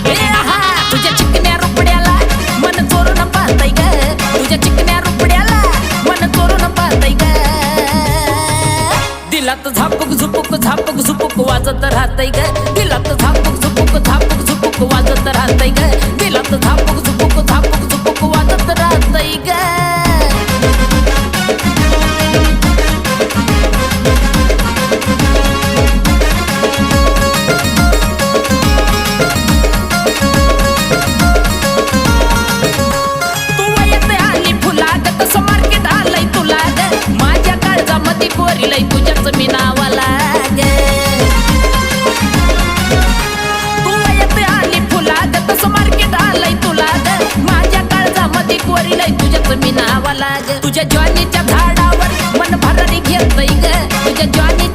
ए आहा तुझ्या चिकन्या रुपड्याला मन चोरून पाहतय ग तुझ्या चिकन्या रुपड्याला मन चोरून पाहतय ग दिलात झापूक झुपूक झापूक झुपूक वाजत राहतय ग दिलात झापूक झुपूक झापूक झुपूक वाजत राहतय ग दिलात झापूक झुपूक झापूक झुपूक वाजत राहतय ग पोरीलाई तुझ्याच मी नावाला ग तू येते आली फुला ग तसं मार्केट आलंय तुला ग माझ्या काळजामध्ये पोरीलाई तुझ्याच मी नावाला ग तुझ्या ज्वानीच्या झाडावर मन भरारी घेतय ग तुझ्या ज्वानी